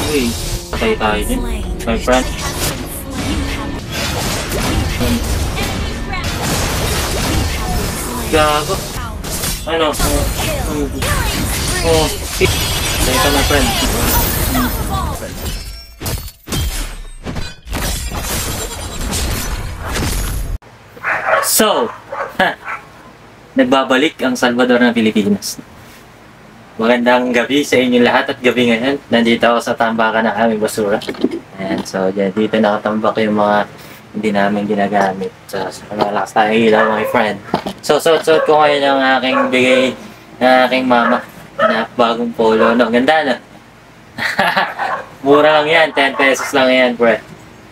Uy, patay tayo din. My friend. Gago. Ano? Oh, patay ka my friend. So, nagbabalik ang Salvador ng Pilipinas. Magandang gabi sa inyo lahat at gabi ngayon. Nandito ako sa tambakan ng aming basura. Ayan, so dito nakatambak yung mga hindi namin ginagamit. So, malakas tayo ilaw my friend. So, suot ko ngayon ang aking bigay na aking mama na bagong polo. No, ganda na. Mura lang yan, 10 pesos lang yan, bro.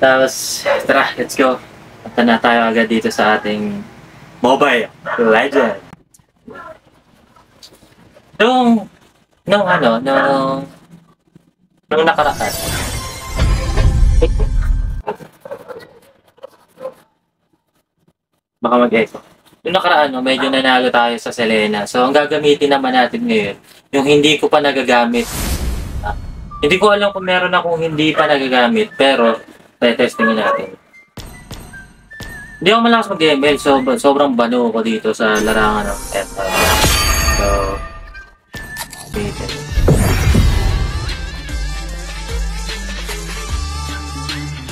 Tapos, tara, let's go. Punta na tayo agad dito sa ating Mobile Legends. Nung nakaraan. Baka mag-echo. Nung nakaraan, medyo nanalo tayo sa Selena. So, ang gagamitin naman natin ngayon, yung hindi ko pa nagagamit. Hindi ko alam kung meron akong hindi pa nagagamit, pero testingin natin. Hindi ako malakas mag-ML, so sobrang bano ko dito sa larangan ng Ether.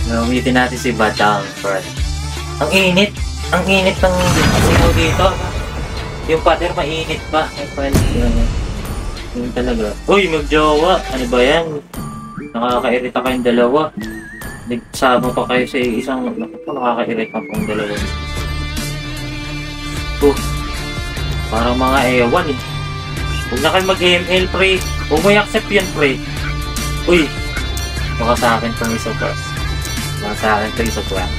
So, gamitin natin si Badang, friend. Ang init ng sino dito. Yung pader mainit pa, my friend. Yun talaga. Uy, magjowa! Ano ba yan? Nakakairita kayong dalawa. Nagsama pa kayo sa isang nakaka-irate pa pong dalawa. Parang mga ewan eh. Huwag na kayo mag-ML, pre. Huwag mo i-accept yan, pre. Uy! Baka sa akin itong isopras. Baka sa akin itong isopras.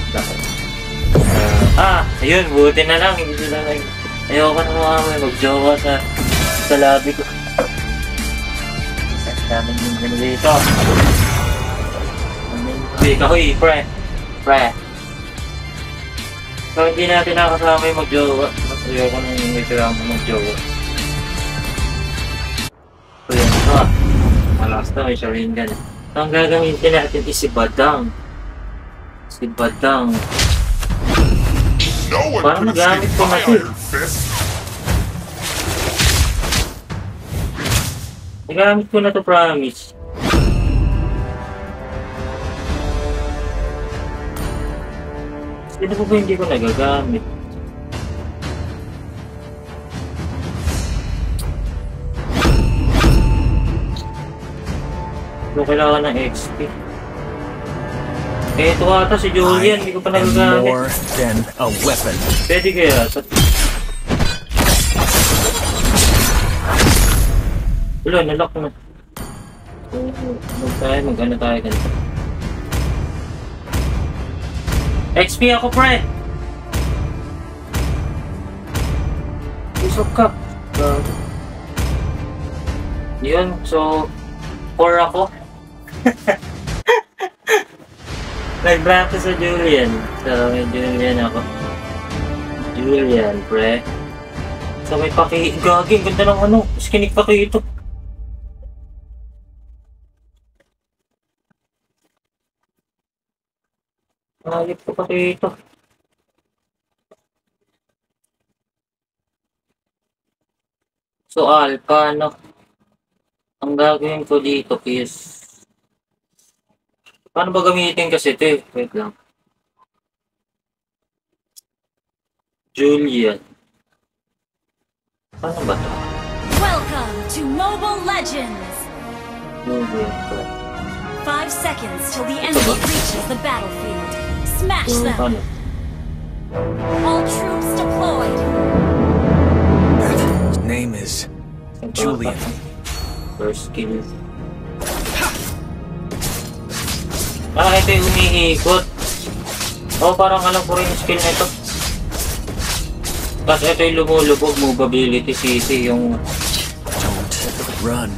Ayun, buti na lang. Hindi na lang. Ayoko na mga mag-jowa sa labi ko. Ang daming yung gano'n dito. Kahoy, pre. So, hindi natin nakasama yung mag-jowa. Ayoko nang yung may tirang mag-jowa. So, yan. Malakas na, may Sharingan. Ang gagamitin natin is si Badang. Parang nagamit ko na ito. Nagamit ko na ito, promise. Sino po hindi ko nagagamit? So, kailangan ng XP. Ito ata si Julian, hindi ko pa nagagamit. More than a weapon. Pwede kaya? Wala, nalock na. Mag-ano tayo ganito. XP ako, pre! Usap ka. Yun, so 4 ako. Nag-bracket sa Julian. So, may Julian ako. Julian, pre. So, may gaging. Ganda ng skinik paki ito. Ayip ko paki ito. So, alpha, ang gagawin ko dito is paano ba gamitin kasi ito eh? Wait lang. Julian. Paano ba ito? Welcome to Mobile Legends! Julian. 5 seconds till the enemy reaches the battlefield. Smash them! All troops deployed! His name is Julian. First skill. Ito yung umiikot. Parang alam ko rin yung skill na ito. Tapos ito yung lumulubog, movability CC yung... Don't run.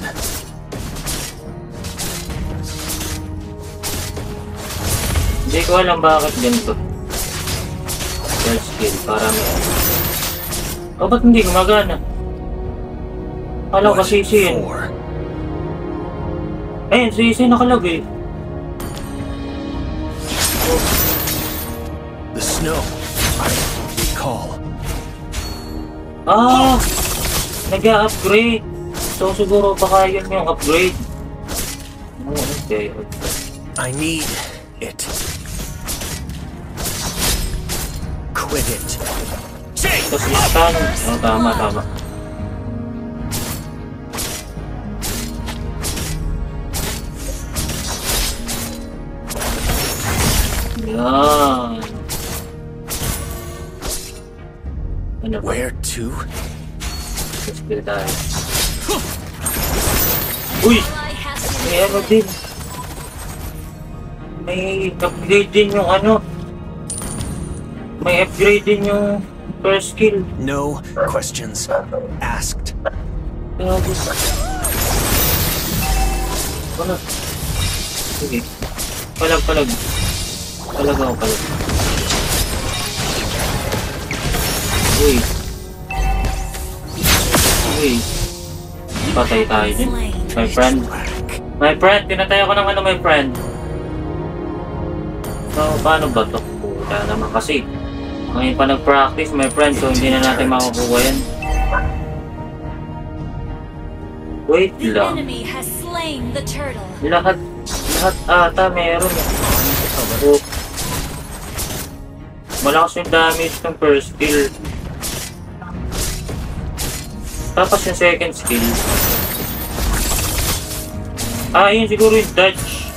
Hindi ko alam bakit ganito. First skill, para may... ba't hindi gumagana? Alam ko CC yun. Ayun, si nakalagay. The snow. I recall. Ah! Nag-upgrade. So siguro baka yun yung upgrade. Oh, okay. I need it. Quit it. Tapos stun. Oh, tama. Yan. Ano ba? Where to? Skill tayo. Uy! May ano din. May upgrade din yung ano. May upgrade din yung first skill. No questions asked. Grabe. Ano? Sige. Palag. Palag ako. Uy. Patay tayo din. My friend, pinatay ako ng ano, my friend. So, paano ba ito? Puta naman kasi. Ngayon pa nag-practice, my friend, so hindi na natin makukuha yan. Wait The lang. enemy has slain the turtle. Lahat ata meron. So, malakas yung damage ng first skill. Tapos yung second skill. Yun siguro yung dodge.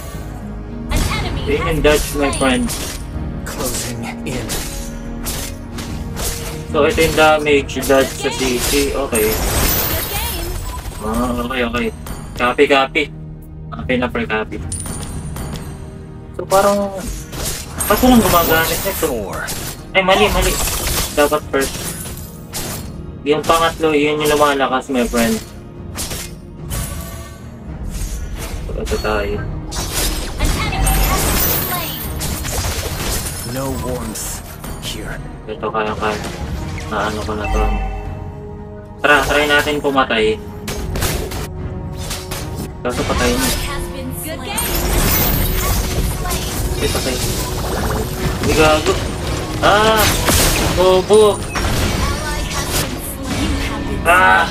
An enemy Yun yung has dodge, been my slain. friend. Closing in. So, ito yung damage, yung dodge sa CC. Okay. Good game. Okay. Copy. Copy na per copy. So, parang... Ba't walang gumagamit nito? 4. Ay, mali. Dapat first. Yung pangatlo, yun yung lumalakas, my friend. So, ito tayo. An enemy has been slain. No warmth here. Ito kaya. Ano ko na to. Try natin pumatay. Kaso patay na. Has been good game. Has been slain. Ay, patay. Hindi gago. Bobo. Ally has been slain. You have been Ah!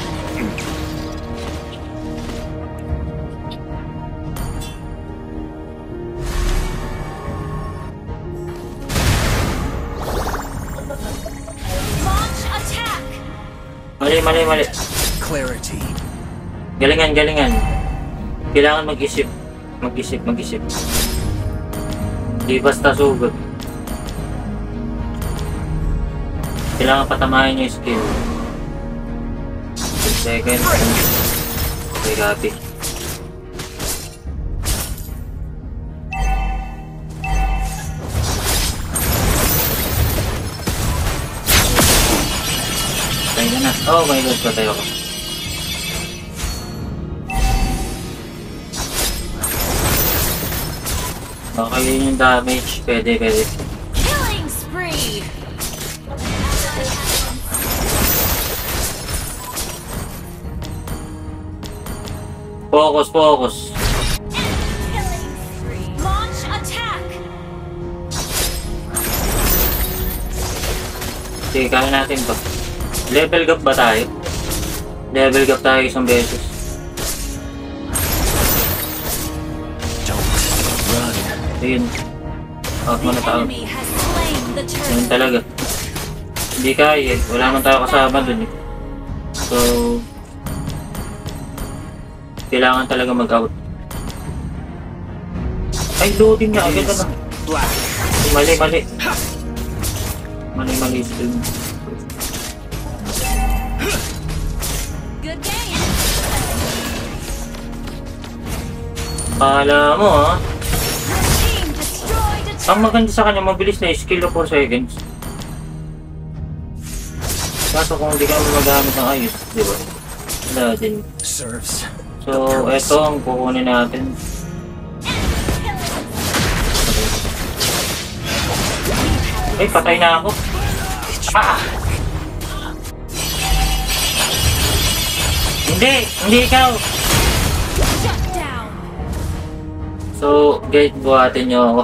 Launch attack. Mali. Clarity. Galingan. Kailangan mag-isip. Di basta sugod. Kailangan patamahin yung skill. Second. Okay, copy. Patay ka na. Oh my god, patay ako. Okay, yun yung damage. Pwede. Killing spree. Focus. Killing spree. Launch attack. Sige, kaya natin to. Level gap ba tayo? Level gap tayo isang beses. Don't run. Ayun. Out mo na The tao. enemy has slain the Ayun turtle. talaga. Hindi kaya eh. Wala man tayo kasama dun eh. So, kailangan talaga mag-out. Ay, loading na. Agad na. Black. Mali. Mali still. Good game. Kala mo ha. Your team destroyed a turtle. Ang maganda sa kanya, mabilis na skill of 4 seconds. Kaso kung hindi ka magamit ng ayos, di ba? Wala din. Serves. So, eto ang kukunin natin. Ay, patay na ako. Hindi ikaw. Shut down. So, guys, buhatin nyo ako.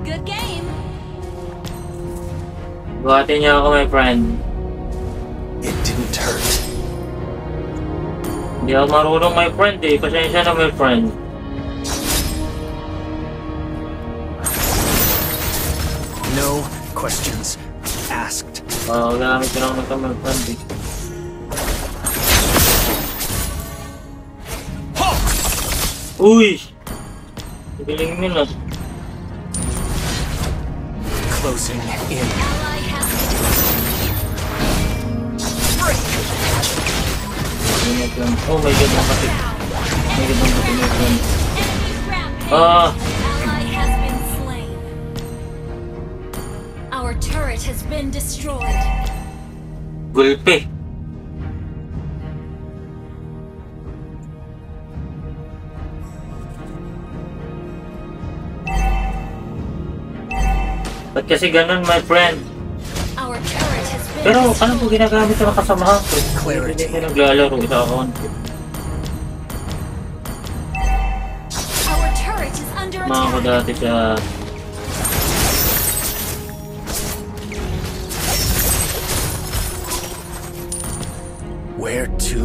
Good game. Buhatin nyo ako, my friend. It didn't hurt. Hindi ako marunong, my friend eh. Pasensya na, my friend. No questions asked. Gamit ko lang nito, my friend eh. Uy! Galing mo na. Closing in. Ally has Oh my god, nakapit. Oh my god, nakapit, my friend. enemy rampage. Ah! Ally has been slain. Our turret has been destroyed. Gulpe. Ba't kasi ganun, my friend? Our turret has been Pero destroyed. ano po ginagamit ng kasamahan ko? Clarity. Hindi ko naglalaro sa account ko. Our turret is under Mga ko attack. dati sa... Where to?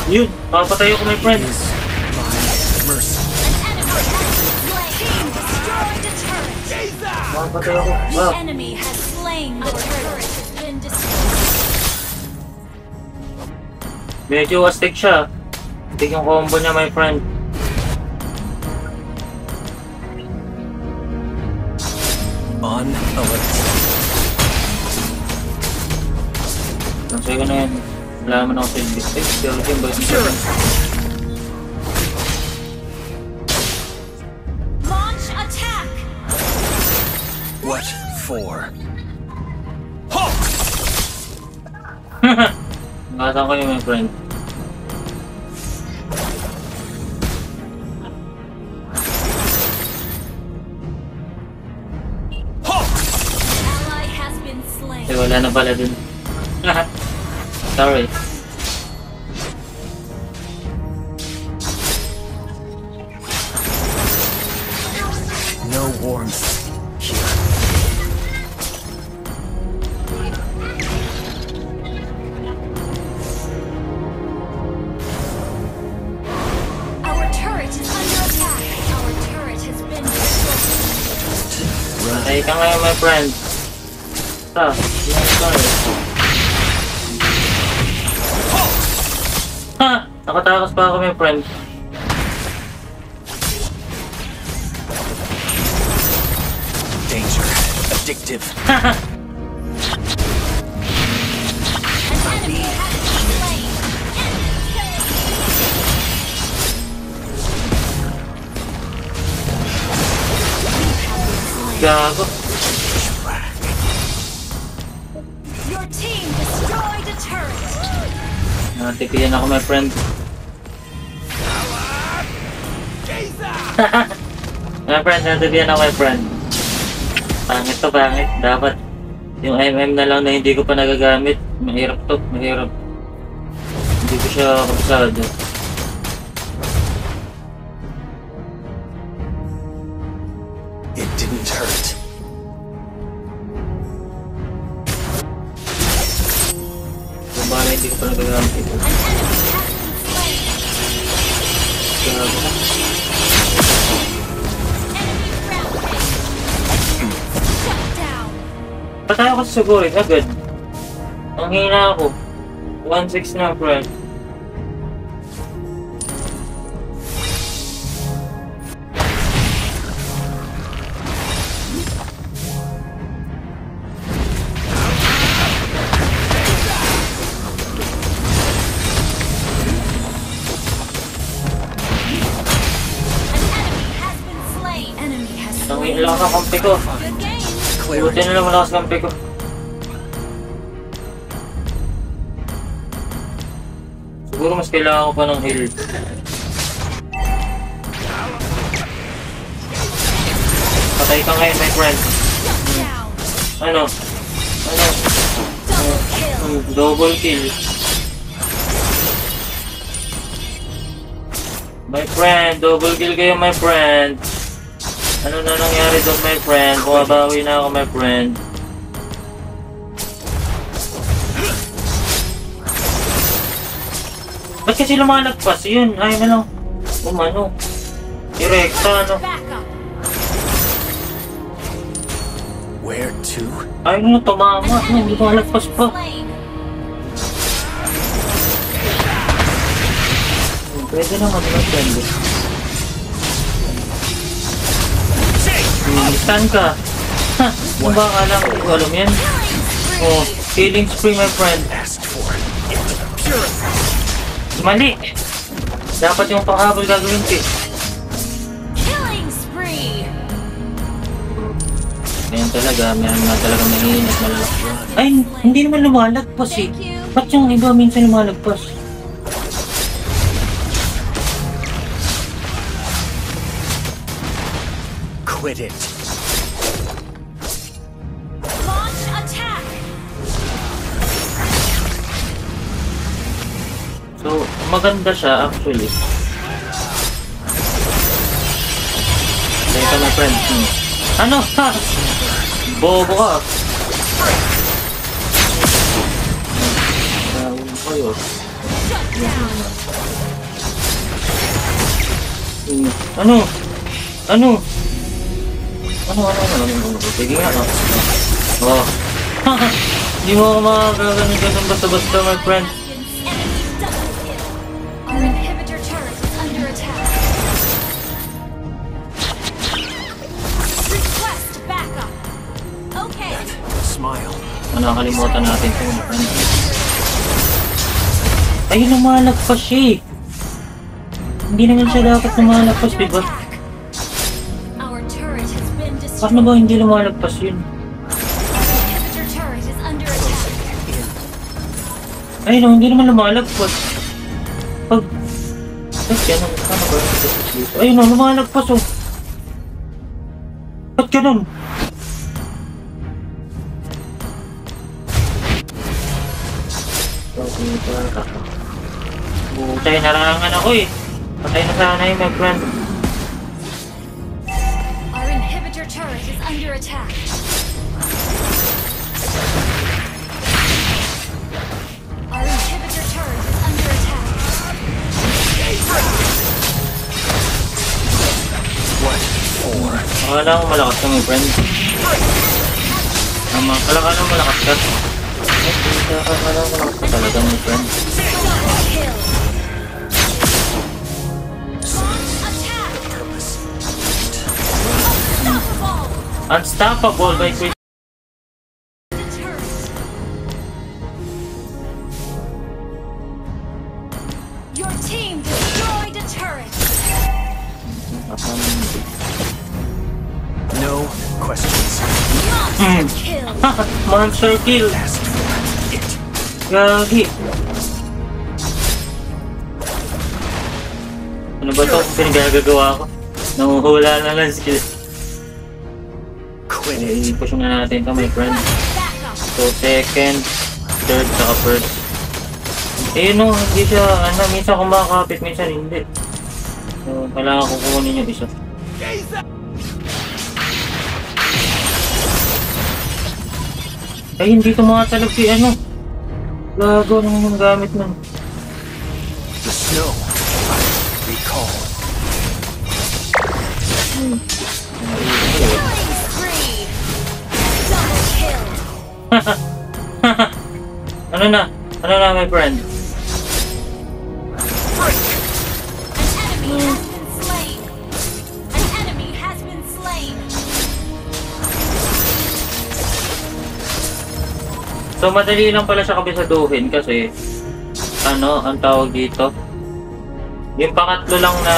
Yun! Papatay ako, my friend! Is my mercy. An enemy has been slain. Team destroyed the turret. Papatay ako. The Ah! enemy has slain the turret. Has been destroyed. Medyo astig siya. Astig yung combo niya, my friend. On alert. Nansay ko na yan. Wala naman ako sa English. Eh, pero yung ba? Launch attack. What for? Nakasama ko yun, my friend. Ally has been slain. Eh, wala na pala dun. Sorry. No warmth here. Our turret is under attack. Our turret has been destroyed. Patay ka ngayon, my friend. Sorry. Ha! Nakatakas pa ako, my friend. Danger. Addictive. An enemy has been slain. Gago. Your team destroyed a turret. Natipiyan ako, my friend. My friend, natipiyan ako, my friend. Pangit to, pangit. Dapat yung MM na lang na hindi ko pa nagagamit. Mahirap to, mahirap. Hindi ko siya kabisado. It didn't hurt. Kung bakit hindi ko pa nagagamit ito. An enemy has been slain. Gago. Enemy rampage. Shut down. Patay ako sa Sugorin agad. Ang hina ako. 1-6 na, friend. An enemy has been slain. Enemy has Ang slain. hina lang sa kampi ko. Good game. Buti Clarity. na lang malakas kampi ko. Siguro mas kailangan ko pa ng heal. Patay ka ngayon, my friend. Shut down. Ano? Ano? Double kill. Double kill. My friend, double kill kayo, my friend. Ano na nangyari doon, my friend? Bumabawi na ako, my friend. Ba't kasi lumalagpas yun? Ay na lang. Umano. Direkta, ano? Back up. Where to? Ay na, tumama. Ano, lumalagpas pa. Slain. Pwede naman, my friend. Saan ka? Ha! Kung ba alam ko, alam yan? Oh, killing spree, my friend. Asked for it. Purify. Mali! Dapat yung panghabol gagawin ko eh. Killing spree. Ngayon talaga, meron na talaga mahihinat malalaki. Ay, hindi naman lumalagpas eh. Thank you. Ba't yung iba minsan lumalagpas? Quit it. Launch attack. So, maganda siya actually. Teka my friend. Ano? Ha? Bobo ka. Kayo. Ano? Ano? Sige nga. Oh. Hindi mo ako makakaganon ganun basta-basta, my friend. Enemy double kill. Our inhibitor turret is under attack. Request backup. Okay. Smile. Nakakalimutan natin ito, my friend. Ayun, lumalagpas siya eh. Hindi naman siya dapat lumalagpas, diba? Our turret has been destroyed. Paano ba hindi lumalagpas yun? Our inhibitor turret is under attack. Ayun, hindi naman lumalagpas. Pag... Ay, ano ba? Ayun, lumalagpas oh. Ba't ganun? Butay, narangan ako eh. Patay na sana yun, my friend. Our inhibitor turret is under attack. Our inhibitor turret is under attack. What for? Akala ko malakas ka, my friend. Akala ko malakas ka. Akala ko malakas ka talaga, my friend. Double kill. Launch attack. Purpose. Unstoppable. Unstoppable by Chris. The turret. Your team destroyed a turret. No questions. Monster kill. Monster kill. Asked for it. Gagi. Ano ba ito? Pinagagagawa ko? Nanguhula na lang skill. Quit it. I-push na natin ito, my friend. Backup. So, second, third, saka first. Eh, no, hindi siya, minsan kumakapit, minsan hindi. So, kailangan ko kukunin yung isa. Ay, hindi tumatalab si Gago naman yung gamit nun. The snow. I recall. Killing spree. Double kill. Ano na, my friend? An enemy has been slain. So, madali lang pala siya kabisaduhin kasi ang tawag dito? Yung pangatlo lang na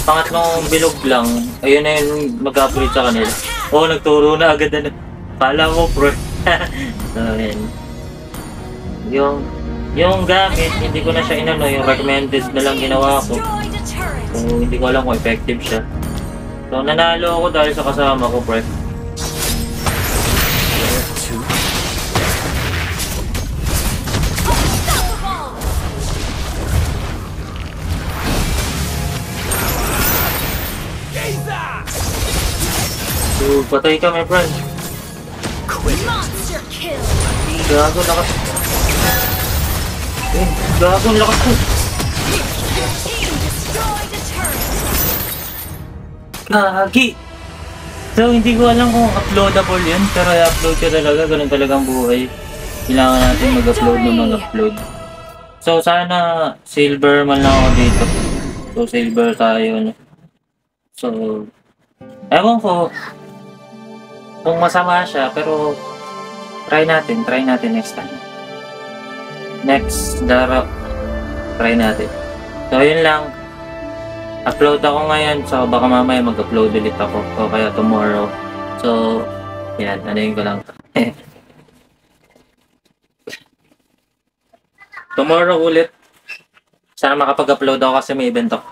pangatlong bilog lang, ayun na yung mag-upgrade sa kanila. Oo, nagturo na agad na. Kala mo, bro. So, yun. Yung gamit, hindi ko na siya yung recommended na lang ginawa ko. Destroyed a turret. So, hindi ko alam kung effective siya. So, nanalo ako dahil sa kasama ko, pre. Where to? Patay ka, my friend. Quit. Monster kill. Gago, lakas. Gago, lakas ko. Team destroyed a turret. Gagi! So, hindi ko alam kung uploadable yun, pero i-upload ko talaga, ganun talagang buhay. Kailangan natin mag-upload ng mag-upload. So, sana silver man lang ako dito. So, silver tayo, no? So, ewan ko kung masama siya, pero try natin next time. Next, try natin. So, yun lang. Upload ako ngayon, so baka mamaya mag-upload ulit ako o kaya tomorrow. So, yan, anayin ko lang. Tomorrow ulit. Sana makapag-upload ako kasi may event ako.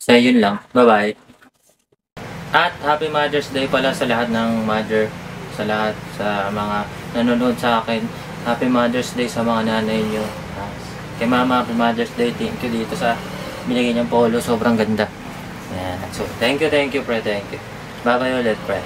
So, yun lang. Bye-bye. At Happy Mother's Day pala sa lahat ng mother, sa lahat, sa mga nanonood sa akin. Happy Mother's Day sa mga nanay nyo. Kay Mama, Happy Mother's Day. Thank you dito sa binigay niyang polo, sobrang ganda. Ayan. So, thank you, pre, thank you. Bye-bye ulit, pre.